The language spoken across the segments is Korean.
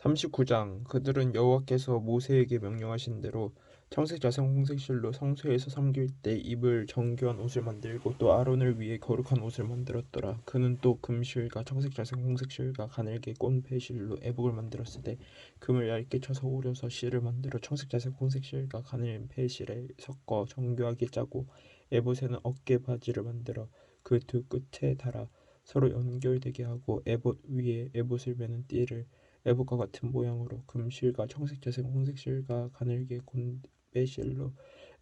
39장 그들은 여호와께서 모세에게 명령하신 대로 청색 자색 홍색 실로 성소에서 섬길 때 입을 정교한 옷을 만들고 또 아론을 위해 거룩한 옷을 만들었더라. 그는 또 금실과 청색 자색 홍색 실과 가늘게 꼰 배실로 애복을 만들었으되 금을 얇게 쳐서 오려서 실을 만들어 청색 자색 홍색 실과 가늘 배실에 섞어 정교하게 짜고 에봇에는 어깨 바지를 만들어 그 두 끝에 달아 서로 연결되게 하고 에봇 위에 에봇을 매는 띠를 에봇과 같은 모양으로 금실과 청색 자색 홍색 실과 가늘게 곤 배실로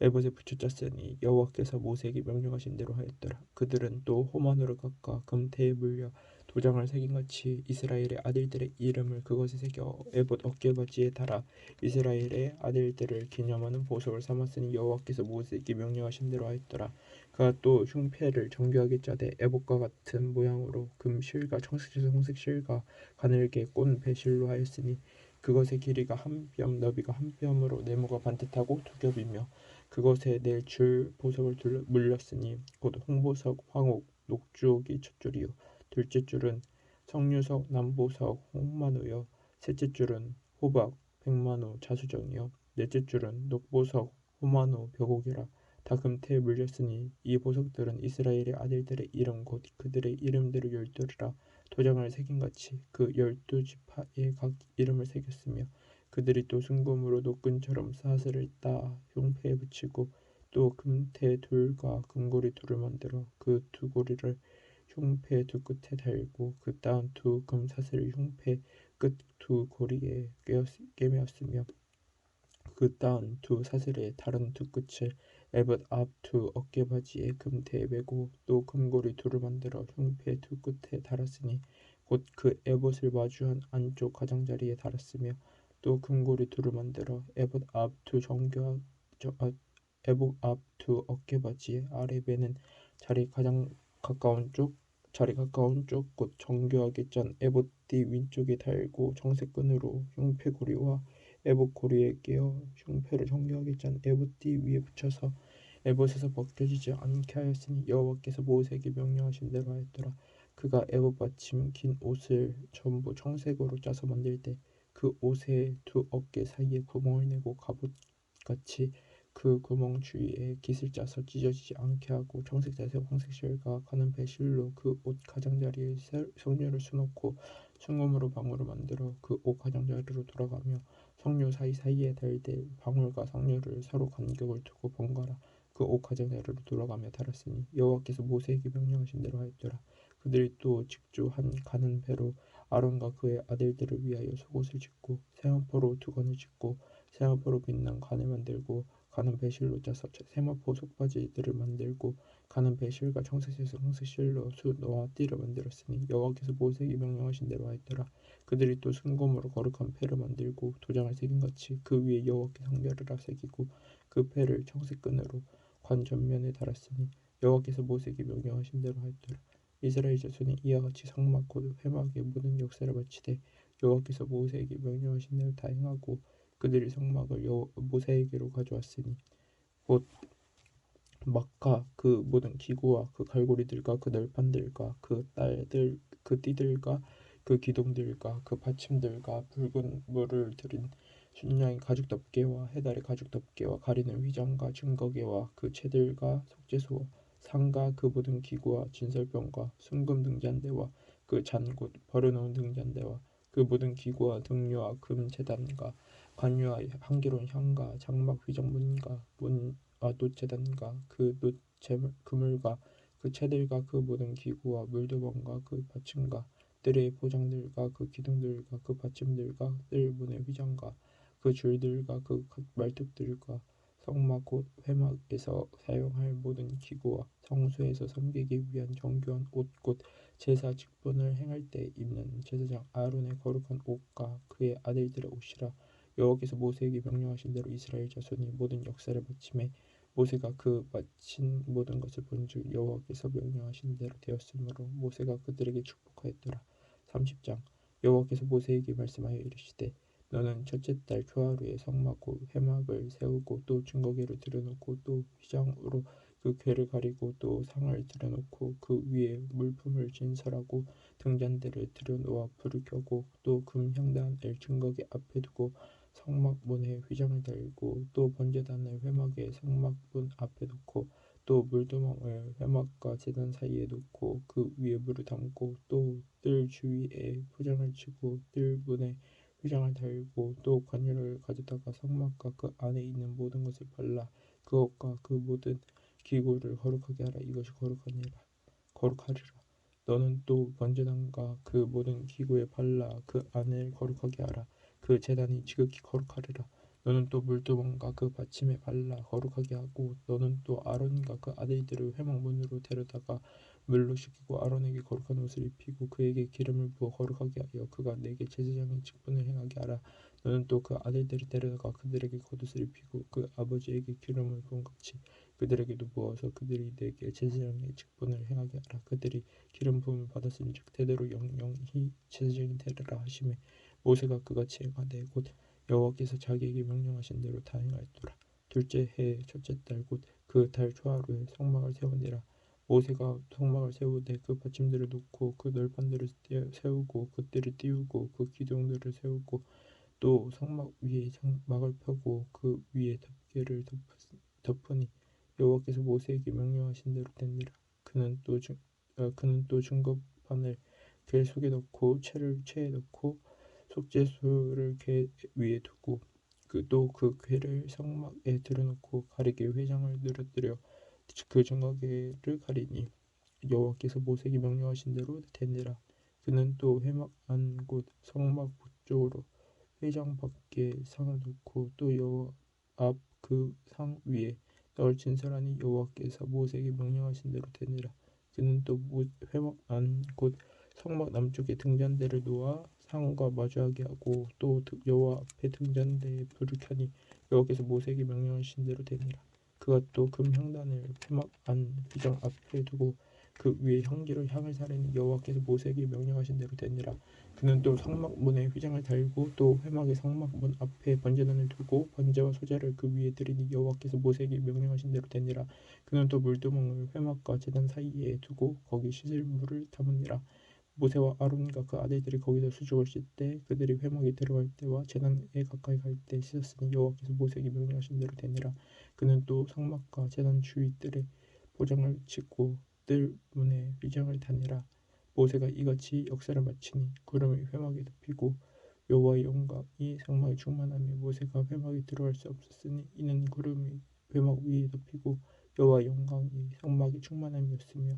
에봇에 붙여 짰으니 여호와께서 모세에게 명령하신 대로 하였더라. 그들은 또 호만으로 깎아 금태에 물려 도장을 새긴같이 이스라엘의 아들들의 이름을 그것에 새겨 에봇 어깨바지에 달아 이스라엘의 아들들을 기념하는 보석을 삼았으니 여호와께서 모세에게 명령하신 대로 하였더라. 그가 또 흉패를 정교하게 짜되 에봇과 같은 모양으로 금실과 청색색 홍색 실과 가늘게 꼰 배실로 하였으니 그것의 길이가 한 뼘 너비가 한 뼘으로 네모가 반듯하고 두 겹이며 그것에 네 줄 보석을 물렸으니 곧 홍보석 황옥 녹주옥이 첫 줄이요 둘째 줄은 석류석 남보석 홍만우여 셋째 줄은 호박 백만우 자수정이요 넷째 줄은 녹보석 호만우 벽옥이라 다 금태에 물렸으니 이 보석들은 이스라엘의 아들들의 이름 곧 그들의 이름대로 열두리라. 도장을 새긴같이 그 12지파에 각 이름을 새겼으며 그들이 또 순금으로 노끈처럼 사슬을 따 흉패에 붙이고 또 금태 둘과 금고리 둘을 만들어 그 두 고리를 흉패 두 끝에 달고 그 따은 두 금사슬을 흉패 끝 두 고리에 꿰매었으며 그 따은 두 사슬의 다른 두 끝을 에봇 앞 두 어깨바지에 금태에 매고 또 금고리 둘을 만들어 흉패 두 끝에 달았으니 곧 그 에봇을 마주한 안쪽 가장자리에 달았으며 또 금고리 둘을 만들어 에봇 앞 두 에봇 앞 두 어깨바지에 아래 매는 자리 가장 가까운 쪽 곧 정교하게 짠 에봇 띠 윗쪽에 달고 정색 끈으로 흉패 고리와 에봇 고리에 끼어 흉패를 정교하게 짠 에봇 띠 위에 붙여서 에봇에서 벗겨지지 않게 하였으니 여호와께서 모세에게 명령하신 대로 하였더라. 그가 에봇 받침 긴 옷을 전부 청색으로 짜서 만들 때 그 옷의 두 어깨 사이에 구멍을 내고 갑옷같이 그 구멍 주위에 깃을 짜서 찢어지지 않게 하고 청색 자색 홍색 실과 가는 배실로 그 옷 가장자리에 석류를 수놓고 순금으로 방울을 만들어 그 옷 가장자리로 돌아가며 석류 사이사이에 달되 방울과 석류를 서로 간격을 두고 번갈아 그 옷 가장자리로 돌아가며 달았으니 여호와께서 모세에게 명령하신 대로 하였더라. 그들이 또 직조한 가는 배로 아론과 그의 아들들을 위하여 속옷을 짓고 세마포로 두건을 짓고 세마포로 빛난 관을 만들고 가는 배실로 짜서 세마포 속바지들을 만들고 가는 배실과 청색색 홍색실로 수노와 띠를 만들었으니 여호와께서 모세에게 명령하신 대로 하였더라. 그들이 또 순금으로 거룩한 패를 만들고 도장을 새긴같이 그 위에 여호와께 성별을 새기고 그 패를 청색끈으로 관 전면에 달았으니 여호와께서 모세에게 명령하신 대로 하였더라. 이스라엘 자손이 이와 같이 성막 곧 회막의 모든 역사를 마치되 여호와께서 모세에게 명령하신 대로 다 행하고 그들이 성막을 모세에게로 가져왔으니 곧 막과 그 모든 기구와 그 갈고리들과 그 널판들과 그 띠들과 그 기둥들과 그 받침들과 붉은 물을 들인 순양의 가죽 덮개와 해달의 가죽 덮개와 가리는 휘장과 증거개와 그 채들과 속죄소 상과 그 모든 기구와 진설병과 순금 등잔대와 그 잔곧 버려놓은 등잔대와 그 모든 기구와 등류와 금 제단과 관유와 향기로운 향과 장막 휘장문과 놋재단과 그 그물과 그 채들과 그 모든 기구와 물두멍과 그 받침과 뜰의 포장들과 그 기둥들과 그 받침들과 뜰 문의 휘장과 그 줄들과 그 말뚝들과 성막 곧 회막에서 사용할 모든 기구와 성소에서 섬기기 위한 정교한 옷 곧 제사 직분을 행할 때 입는 제사장 아론의 거룩한 옷과 그의 아들들의 옷이라. 여호와께서 모세에게 명령하신 대로 이스라엘 자손이 모든 역사를 마침에 모세가 그 마친 모든 것을 본즉 여호와께서 명령하신 대로 되었으므로 모세가 그들에게 축복하였더라. 30장 여호와께서 모세에게 말씀하여 이르시되 너는 첫째 달 초하루에 성막 곧 회막을 세우고 또 증거궤를 들여놓고 또 휘장으로 그 궤를 가리고 또 상을 들여놓고 그 위에 물품을 진설하고 등잔대를 들여놓아 불을 켜고 또 금향단을 증거계 앞에 두고 성막문에 휘장을 달고 또 번제단을 회막의 성막문 앞에 놓고 또 물두멍을 회막과 제단 사이에 놓고 그 위에 물을 담고 또 뜰 주위에 포장을 치고 뜰 문에 휘장을 달고 또 관유를 가져다가 성막과 그 안에 있는 모든 것을 발라 그것과 그 모든 기구를 거룩하게 하라. 이것이 거룩하리라. 너는 또 번제단과 그 모든 기구에 발라 그 안을 거룩하게 하라. 그 제단이 지극히 거룩하리라. 너는 또 물두멍과 그 받침에 발라 거룩하게 하고 너는 또 아론과 그 아들들을 회막문으로 데려다가 물로 씻기고 아론에게 거룩한 옷을 입히고 그에게 기름을 부어 거룩하게 하여 그가 내게 제사장의 직분을 행하게 하라. 너는 또 그 아들들을 데려다가 그들에게 겉옷을 입히고 그 아버지에게 기름을 부은 같이 그들에게도 부어서 그들이 내게 제사장의 직분을 행하게 하라. 그들이 기름 부음을 받았은즉 대대로 영영히 제사장이 되리라 하시매 모세가 그같이 행하되 곧 여호와께서 자기에게 명령하신 대로 다 행하였더라. 둘째 해 첫째 달 곧 그 달 초하루에 성막을 세우니라. 모세가 성막을 세우되 그 받침들을 놓고 그 널판들을 세우고 그 뜰을 띄우고 그 기둥들을 세우고 또 성막 위에 장막을 펴고 그 위에 덮개를 덮으니 여호와께서 모세에게 명령하신 대로 되니라. 그는 또 증거판을 궤 속에 넣고 채를 채에 넣고 속죄수를 궤 위에 두고 또 그 궤를 성막에 들여놓고 가리개 회장을 늘어뜨려 그 증거궤를 가리니 여호와께서 모세에게 명령하신 대로 되니라. 그는 또 회막 안 곳 성막 북쪽으로 회장 밖에 상을 놓고 또 여호와 앞 그 상 위에 떡을 진설하니 여호와께서 모세에게 명령하신 대로 되니라. 그는 또 회막 안 곧 성막 남쪽에 등잔대를 놓아 상과 마주하게 하고 또 여호와 앞에 등잔대에 불을 켜니 여호와께서 모세에게 명령하신 대로 되니라. 그가 또 금향단을 회막 안 휘장 앞에 두고 그 위에 향기로 향을 사르니 여호와께서 모세에게 명령하신 대로 되니라. 그는 또 성막문에 휘장을 달고 또 회막의 성막문 앞에 번제단을 두고 번제와 소제를 그 위에 드리니 여호와께서 모세에게 명령하신 대로 되니라. 그는 또 물두멍을 회막과 제단 사이에 두고 거기 씻을 물을 담으니라. 모세와 아론과 그 아들들이 거기서 수족을 씻되 그들이 회막에 들어갈 때와 제단에 가까이 갈 때 씻었으니 여호와께서 모세에게 명령하신 대로 되니라. 그는 또 성막과 제단 주위 뜰에 포장을 치고 뜰 문에 휘장을 다니라. 모세가 이같이 역사를 마치니 구름이 회막에 덮이고 여호와의 영광이 성막에 충만하며 모세가 회막에 들어갈 수 없었으니 이는 구름이 회막 위에 덮이고 여호와의 영광이 성막에 충만함이었으며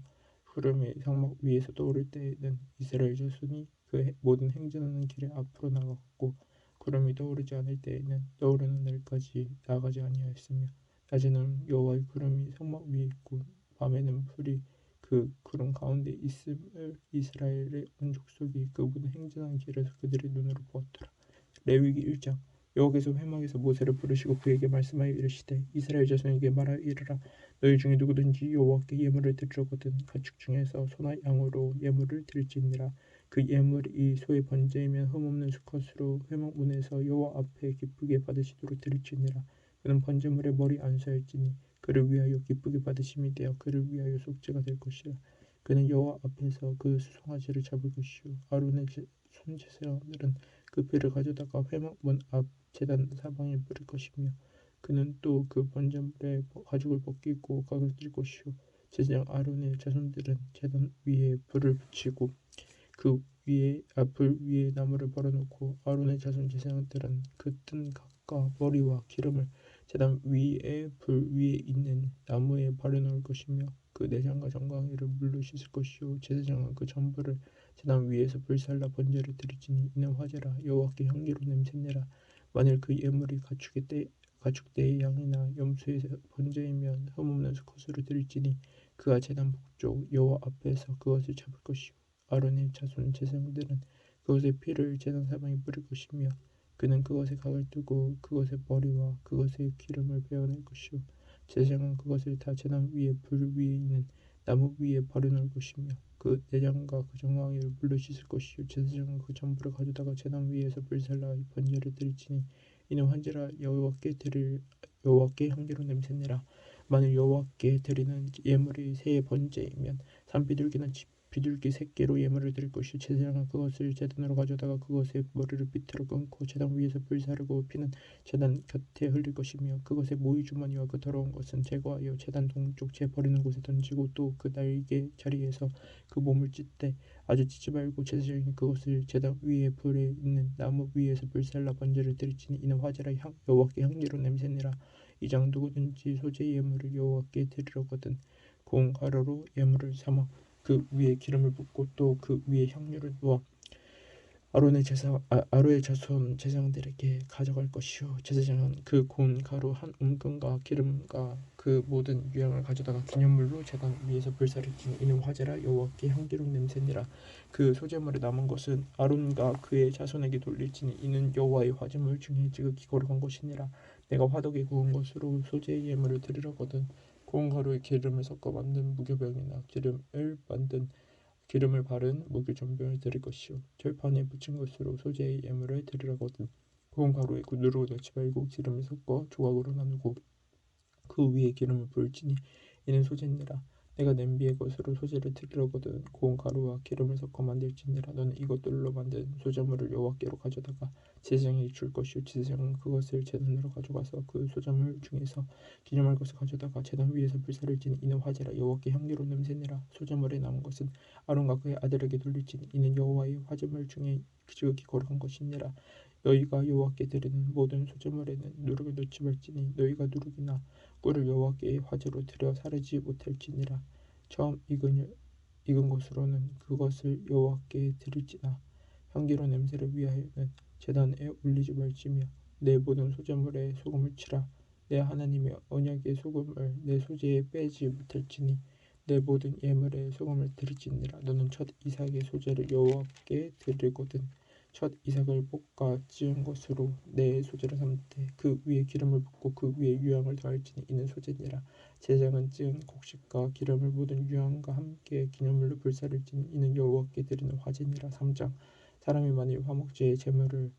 구름이 성막 위에서 떠오를 때에는 이스라엘 자손이 그 모든 행진하는 길에 앞으로 나갔고 구름이 떠오르지 않을 때에는 떠오르는 날까지 나가지 아니하였으며 낮에는 여호와의 구름이 성막 위에 있고 밤에는 불이 그 구름 가운데 있음을 이스라엘의 온 족속이 그분의 행진한 길에서 그들의 눈으로 보았더라. 레위기 1장. 여호와께서 회막에서 모세를 부르시고 그에게 말씀하여 이르시되 이스라엘 자손에게 말하여 이르라. 너희 중에 누구든지 여호와께 예물을 드리려거든 가축 중에서 소나 양으로 예물을 드릴지니라. 그 예물이 소의 번제이면 흠없는 수컷으로 회막문에서 여호와 앞에 기쁘게 받으시도록 드릴지니라. 그는 번제물의 머리 안수할지니 그를 위하여 기쁘게 받으심이 되어 그를 위하여 속죄가 될 것이라. 그는 여호와 앞에서 그 수송아지를 잡을 것이요 아론의 손제사장들은 그 피를 가져다가 회막문 앞 제단 사방에 뿌릴 것이며 그는 또 그 번제물의 가죽을 벗기고 각을 뜰 것이요 제사장 아론의 자손들은 제단 위에 불을 붙이고 그 위에 불 위에 나무를 벌어놓고 아론의 자손 제사장들은 그 뜬 각과 머리와 기름을 제단 위에 불 위에 있는 나무에 바르놓을 것이며 그 내장과 정강이를 물로 씻을 것이요 제사장은 그 전부를 제단 위에서 불살라 번제를 드릴지니 이는 화제라 여호와께 향기로 냄새내라. 만일 그 예물이 가축대의 양이나 염소의 번제이면 흠없는 수컷으로 드릴지니 그가 제단 북쪽 여호와 앞에서 그것을 잡을 것이요 아론의 자손 제사장들은 그것의 피를 제단 사방에 뿌릴 것이며 그는 그것에 각을 뜨고 그것의 머리와 그것의 기름을 베어낼 것이요 제사장은 그것을 다 제단 위에 불 위에 있는 나무 위에 바르놓을 것이며 그 내장과 그 정강이를 물로 씻을 것이요 제사장은 그 전부를 가져다가 제단 위에서 불살라 번제를 드릴지니 이는 환제라 여호와께 향기로 냄새내라. 만일 여호와께 드리는 예물이 새 번제이면 산비둘기나 비둘기 새끼로 예물을 드릴 것이요 제사장은 그것을 제단으로 가져다가 그것의 머리를 비틀어 끊고 제단 위에서 불사르고 피는 제단 곁에 흘릴 것이며 그것의 모이 주머니와 그 더러운 것은 제거하여 제단 동쪽 제 버리는 곳에 던지고 또 그 날개 자리에서 그 몸을 찢되 아주 찢지 말고 제사장이 그것을 제단 위에 불에 있는 나무 위에서 불살라 번제를 드릴지니 이는 화제라 여호와께 향기로운 냄새니라. 이 장 누구든지 소재 예물을 여호와께 드리려거든 고운 가루로 예물을 삼아 그 위에 기름을 붓고 또 그 위에 향유를 부어 아론의 자손 제사장들에게 가져갈 것이요 제사장은 그 고운 가루 한 움금과 기름과 그 모든 유향을 가져다가 기념물로 제단 위에서 불사를지니 이는 화제라 여호와께 향기로운 냄새니라. 그 소제물에 남은 것은 아론과 그의 자손에게 돌릴지니 이는 여호와의 화제물 중에 지극히 거룩한 것이니라. 내가 화덕에 구운 것으로 소제의 예물을 드리려거든 고운 가루에 기름을 섞어 만든 무교병이나 기름을 바른 무교전병을 드릴 것이요 절판에 묻힌 것으로 소재의 예물을 드리려거든 고운 가루에 누르고 넣지 말고 기름을 섞어 조각으로 나누고 그 위에 기름을 부을지니 이는 소재니라. 내가 냄비의 것으로 소재를 드리려거든 고운 가루와 기름을 섞어 만들지니라. 너는 이것들로 만든 소재물을 여호와께로 가져다가 제사장에게 줄 것이요 제사장은 그것을 제단으로 가져가서 그 소재물 중에서 기념할 것을 가져다가 제단 위에서 불사를지니 이는 화제라 여호와께 향기로운 냄새니라. 소재물에 남은 것은 아론과 그의 아들에게 돌릴지니 이는 여호와의 화제물 중에 지극히 거룩한 것이니라. 너희가 여호와께 드리는 모든 소재물에는 누룩을 넣지 말지니 너희가 누룩이나 꿀을 여호와께의 화제로 드려 사르지 못할지니라. 처음 익은 것으로는 그것을 여호와께 드릴지나 향기로운 냄새를 위하여는 제단에 올리지 말지며 내 모든 소재물에 소금을 치라. 내 하나님의 언약의 소금을 내 소재에 빼지 못할지니 내 모든 예물에 소금을 드릴지니라. 너는 첫 이삭의 소재를 여호와께 드리거든 첫 이삭을 볶아 찌은 것으로 내 소재를 삼되 그 위에 기름을 붓고 그 위에 유향을 더할지니 이는 소재니라. 제사장은 찌은 곡식과 기름을 모든 유향과 함께 기념물로 불사를지니 이는 여호와께 드리는 화제니라. 3장 사람이 만일 화목제의 제물을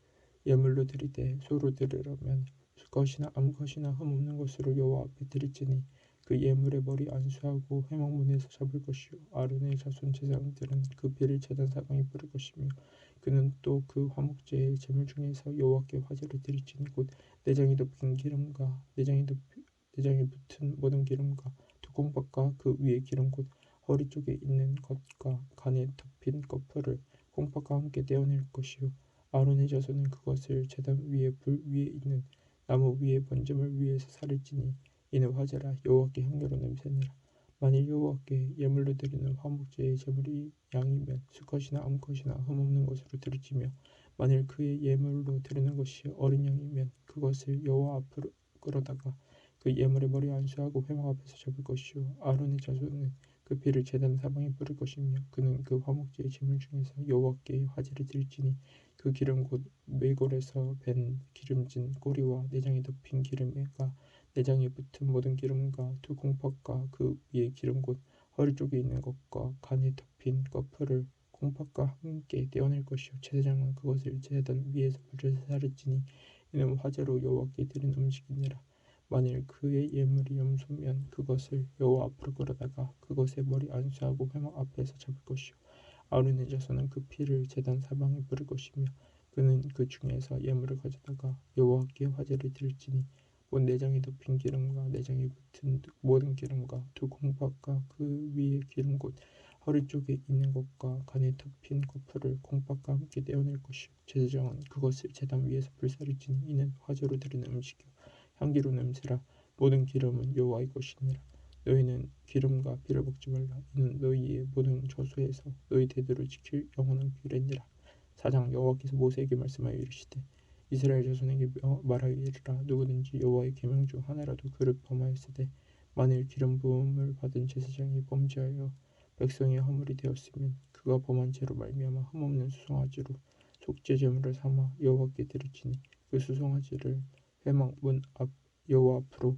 예물로 드리되 소로 드리려면 수컷이나 암컷이나 흠없는 것으로 여호와 앞에 드릴지니 그 예물의 머리 안수하고 회막문에서 잡을 것이요 아론의 자손 제사장들은 그 피를 제단 사방에 뿌릴 것이며 그는 또 그 화목제의 제물 중에서 여호와께 화제를 드릴지니 곧 내장이 덮인 기름과 내장에 붙은 모든 기름과 두 콩팥과 그 위에 기름 곧 허리 쪽에 있는 것과 간에 덮인 거풀을 콩팥과 함께 떼어낼 것이요 아론의 자손은 그것을 제단 위에 불 위에 있는 나무 위에 번제물 위에서 사를지니 이는 화제라 여호와께 향기로운 냄새니라. 만일 여호와께 예물로 드리는 화목제의 제물이 양이면 수컷이나 암컷이나 흠없는 것으로 드릴지며 만일 그의 예물로 드리는 것이 어린 양이면 그것을 여호와 앞으로 끌어다가 그 예물의 머리 안수하고 회막 앞에서 잡을 것이요 아론의 자손은 그 피를 제단 사방에 뿌릴 것이며 그는 그 화목제의 제물 중에서 여호와께 화제를 드릴지니 그 기름 곧 메골에서 밴 기름진 꼬리와 내장에 덮인 기름과 내장에 붙은 모든 기름과 두 콩팥과 그 위에 기름 곧 허리 쪽에 있는 것과 간에 덮인 거풀을 콩팥과 함께 떼어낼 것이요 제사장은 그것을 제단 위에서 불에서 사를지니 이는 화제로 여호와께 드린 음식이니라. 만일 그의 예물이 염소면 그것을 여호와 앞으로 끌어다가 그것의 머리 안수하고 회막 앞에서 잡을 것이요 아론의 자손은 그 피를 제단 사방에 뿌릴 것이며 그는 그 중에서 예물을 가져다가 여호와께 화제를 드릴지니 곧 내장에 덮인 기름과 내장에 붙은 모든 기름과 두 콩팥과 그 위에 기름 곧 허리 쪽에 있는 것과 간에 덮인 거풀을 콩팥과 함께 떼어낼 것이요 제사장은 그것을 제단 위에서 불사를지니 이는 화제로 드리는 음식이요 향기로운 냄새라. 모든 기름은 여호와의 것이니라. 너희는 기름과 피를 먹지 말라. 이는 너희의 모든 저수에서 너희 대대로 지킬 영원한 규례니라. 4장 여호와께서 모세에게 말씀하여 이르시되 이스라엘 자손에게 말하기를 누구든지 여호와의 계명 중 하나라도 그를 범하였으되 만일 기름 부음을 받은 제사장이 범죄하여 백성의 허물이 되었으면 그가 범한 죄로 말미암아 흠없는 수송아지로 속죄 제물을 삼아 여호와께 드릴지니 그 수송아지를 회막 문 여호와 앞으로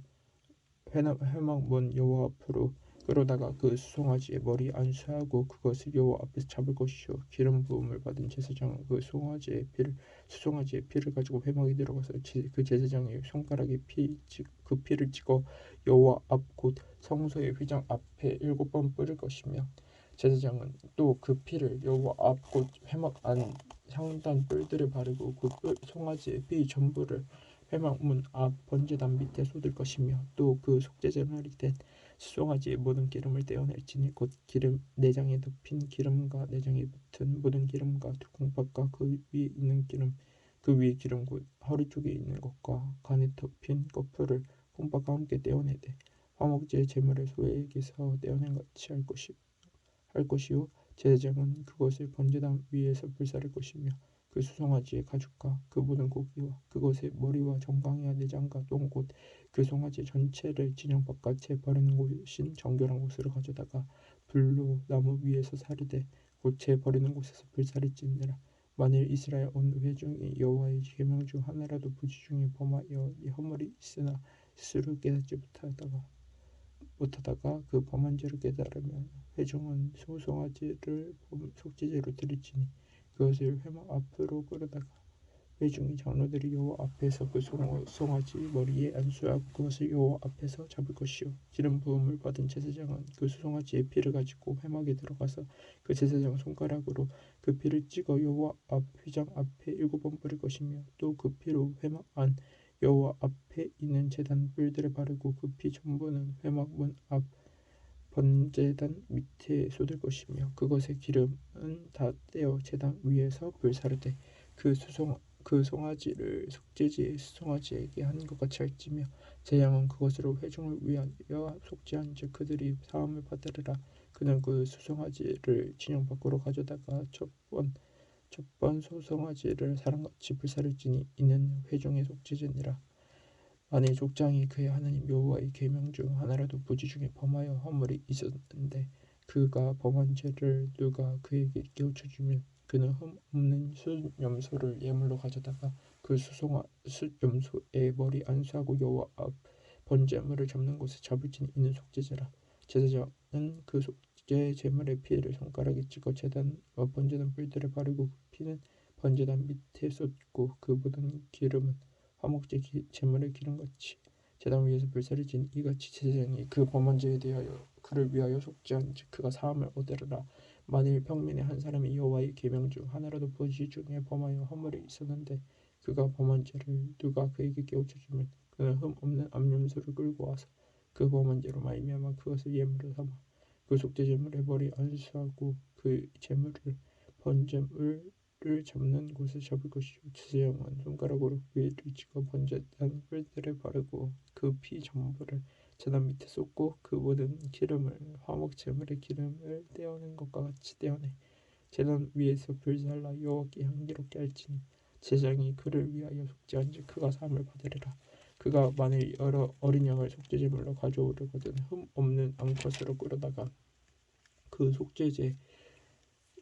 그러다가 그 수송아지의 머리 안수하고 그것을 여호와 앞에서 잡을 것이요 기름 부음을 받은 제사장은 그 수송아지의 피를 가지고 회막에 들어가서 그 제사장의 손가락에 그 피를 찍어 여호와 앞 곧 성소의 휘장 앞에 7번 뿌릴 것이며 제사장은 또 그 피를 여호와 앞 곧 회막 안 상단 뿔들에 바르고 그 송아지의 피 전부를 회막 문 앞 번제단 밑에 쏟을 것이며 또 그 속죄제물이 된 수송아지의 모든 기름을 떼어낼지니 곧 기름 내장에 덮인 기름과 내장에 붙은 모든 기름과 두 콩팥과 그 위에 있는 기름 그 위에 기름 곧 허리 쪽에 있는 것과 간에 덮인 거풀을 콩팥과 함께 떼어내되 화목제 제물의 소에게서 떼어낸 같이 할 것이요 제사장은 그것을 번제단 위에서 불사를 것이며 그 수송아지의 가죽과 그 모든 고기와 그것의 머리와 정강이와 내장과 똥 곧 그 송아지 전체를 진영 바깥에 버리는 곳인 정결한 곳으로 가져다가 불로 나무 위에서 사르되 곧 제 버리는 곳에서 불사를지니라. 만일 이스라엘 온 회중이 여호와의 계명 중 하나라도 부지 중에 범하여 이 허물이 있으나 스스로 깨닫지 못하다가 그 범한 죄를 깨달으면 회중은 소송아지를 속죄제로 드릴지니 그것을 회막 앞으로 끌어다가 회중이 장로들이 여호와 앞에서 그 송아지 머리에 안수하고 그것을 여호와 앞에서 잡을 것이요 기름 부음을 받은 제사장은 그 수송아지의 피를 가지고 회막에 들어가서 그 제사장 손가락으로 그 피를 찍어 여호와 앞 휘장 앞에 7번 뿌릴 것이며 또 그 피로 회막 안 여호와 앞에 있는 제단 뿔들에 바르고 그 피 전부는 회막 문 앞 번제단 밑에 쏟을 것이며 그것의 기름은 다 떼어 제단 위에서 불사르되 그 송아지를 속죄제의 수송아지에게 한 것 같이 할지며 제양은 그것으로 회중을 위하여 속죄한즉 그들이 사함을 받으리라. 그는 그 수송아지를 진영 밖으로 가져다가 첫 번 소송아지를 사람같이 불사를지니 이는 회중의 속죄제니라. 만일 족장이 그의 하나님 여호와의 계명 중 하나라도 부지 중에 범하여 허물이 있었는데 그가 범한 죄를 누가 그에게 깨우쳐주면 그는 흠 없는 숫염소를 예물로 가져다가 그 숫염소의 머리 안수하고 여호와 앞 번제물을 잡는 곳에 잡을지니 이는 속죄제라. 제사장은 그 속죄 제물의 피를 손가락에 찍어 제단과 번제단 뿔들에 바르고 그 피는 번제단 밑에 쏟고 그 모든 기름은 화목제 제물의 기름같이 제단 위에서 불사를 지니 이같이 제사장이 그 범한 죄에 대하여 그를 위하여 속죄한즉 그가 사함을 얻으리라. 만일 평민의 한 사람이 여호와의 계명 중 하나라도 부지 중에 범하여 허물이 있었는데 그가 범한 죄를 누가 그에게 깨우쳐주면 그는 흠 없는 암염소를 끌고 와서 그 범한 죄로 말미암아 그것을 예물로 삼아 그 속죄제물의 머리 안수하고 그 제물을 번제물을 잡는 곳에 잡을 것이요 제사장은 손가락으로 그 위를 찍어 번제단 뿔들에 바르고 그 피 전부를 제단 밑에 쏟고 그 모든 기름을 화목제물의 기름을 떼어낸 것과 같이 떼어내 제단 위에서 불살라 여호와께 향기롭게 할지니 제사장이 그를 위하여 속죄한즉 그가 사함을 받으리라. 그가 만일 여러 어린 양을 속죄제물로 가져오려거든 흠 없는 암컷으로 끌어다가 그 속죄제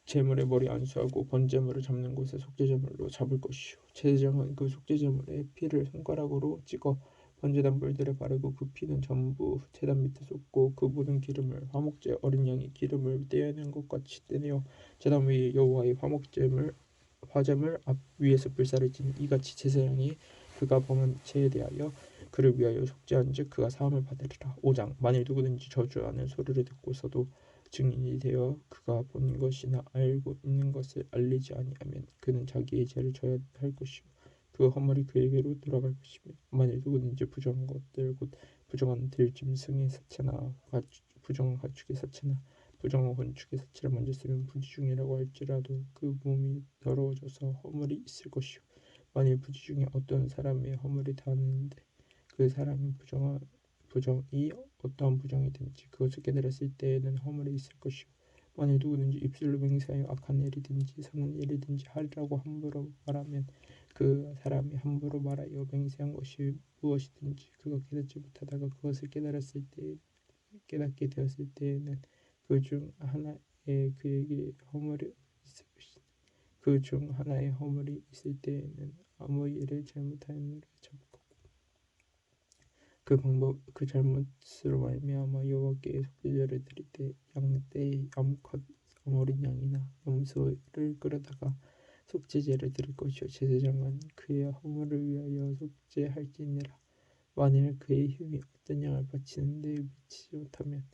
제물의 머리 안수하고 번제물을 잡는 곳에 속죄제물로 잡을 것이요 제사장은 그 속죄제물의 피를 손가락으로 찍어 번제단 뿔들에 바르고 그 피는 전부 제단 밑에 쏟고 그 모든 기름을 화목제 어린 양의 기름을 떼어낸 것 같이 떼내어 제단 위에 여호와의 화제물 앞 위에서 불사를 지니 이같이 제사장이 그가 범한 죄에 대하여 그를 위하여 속죄한즉 그가 사함을 받으리라. 5장 만일 누구든지 저주하는 소리를 듣고서도 증인이 되어 그가 본 것이나 알고 있는 것을 알리지 아니하면 그는 자기의 죄를 져야 할 것이요 그 허물이 그에게로 돌아갈 것이며 만일 누구든지 부정한 것들 곧 부정한 들짐승의 사체나 부정한 가축의 사체나 부정한 건축의 사체를 만졌으면 부지중이라고 할지라도 그 몸이 더러워져서 허물이 있을 것이요 만일 부지 중에 어떤 사람의 허물이 닿았는데 그 사람이 부정이 어떠한 부정이든지 그것을 깨달았을 때에는 허물이 있을 것이요 만일 누구든지 입술로 맹세하여 악한 일이든지 선한 일이든지 하리라고 함부로 말하면 그 사람이 함부로 말하여 맹세한 것이 무엇이든지 그가 깨닫지 못하다가 그것을 깨닫게 되었을 때에는 그 중 하나에 그에게 허물이 있을 것이니 그 중 하나의 허물이 있을 때에는 아무 일을 잘못하였느라 잡고 그 잘못으로 말미암아 여호와께 속죄제를 드릴 때 양떼의 암컷 어린 양이나 염소를 끌어다가 속죄제를 드릴 것이요 제사장은 그의 허물을 위하여 속죄할지니라. 만일 그의 힘이 어떤 양을 바치는 데 미치지 못하면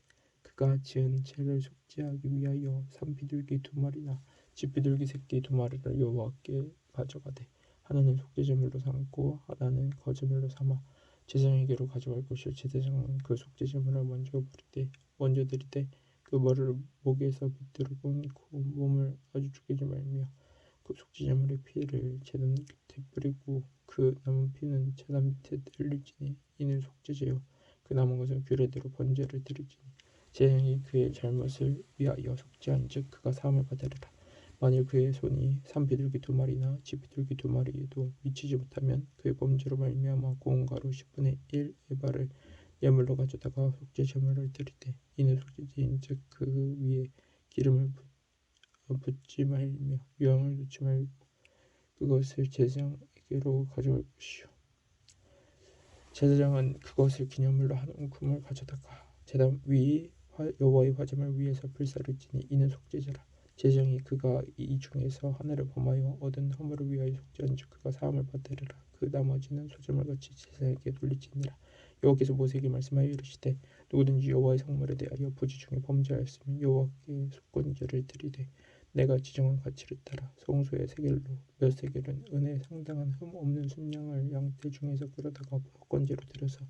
그가 지은 죄를 속죄하기 위하여 산비둘기 2마리나 쥐비둘기 새끼 2마리를 여호와께 가져가되 하나는 속죄제물로 삼고 하나는 거제물로 삼아 제사장에게로 가져갈 것이요 제사장은 그 속죄제물을 먼저 드리되 그 머리를 목에서 비틀어 끊고 몸을 아주 죽이지 말며 그 속죄제물의 피를 제단 곁에 뿌리고 그 남은 피는 제단 밑에 흘릴지니 이는 속죄제요 그 남은 것은 규례대로 번제를 드릴지니 제사장이 그의 잘못을 위하여 속죄한즉 그가 사함을 받으리라. 만일 그의 손이 산비둘기 2마리나 쥐비둘기 2마리에도 미치지 못하면 그의 범죄로 말미암아 고운 가루 10분의 1 에바를 예물로 가져다가 속죄제물을 드리되 이는 속죄제인즉 그 위에 기름을 붓지 말며 유향을 넣지 말고 그것을 제사장에게로 가져갈 것이요 제사장은 그것을 기념물로 한 움큼을 가져다가 제단 위 여호와의 화제물 위에서 불사를 지니 이는 속죄제라. 제사장이 그가 이 중에서 하나를 범하여 얻은 허물을 위하여 속죄한즉 그가 사함을 받으리라. 그 나머지는 소재물같이 제사장에게 돌릴지니라. 여호와께서 모세에게 말씀하여 이르시되 누구든지 여호와의 성물에 대하여 부지 중에 범죄하였으면 여호와께 속건제를 드리되 내가 지정한 가치를 따라 성소의 세겔로 몇 세겔은 은에 상당한 흠 없는 순양을 양떼 중에서 끌어다가 속건제로 드려서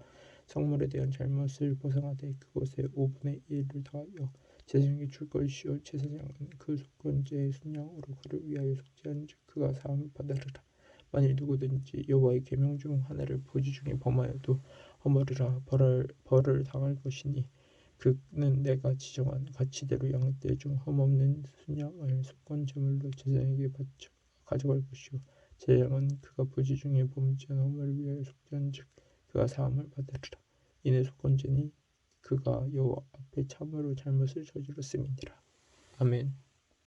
성물에 대한 잘못을 보상하되 그것의 5분의 1을 더하여 제사장에게 줄 것이요 제사장은 그 속건제의 순양으로 그를 위하여 속죄한즉 그가 사함을 받으리라. 만일 누구든지 여호와의 계명 중 하나를 부지 중에 범하여도 허물이라 벌을 당할 것이니 그는 내가 지정한 가치대로 양떼 중 흠없는 순양을 속건제물로 제사장에게 바쳐 가져갈 것이요 제사장은 그가 부지 중에 범죄한 허물을 위하여 속죄한즉 그가 사함을 받으리라. 이는 속건제니 그가 여호와 앞에 참으로 잘못을 저질렀음이니라. 아멘.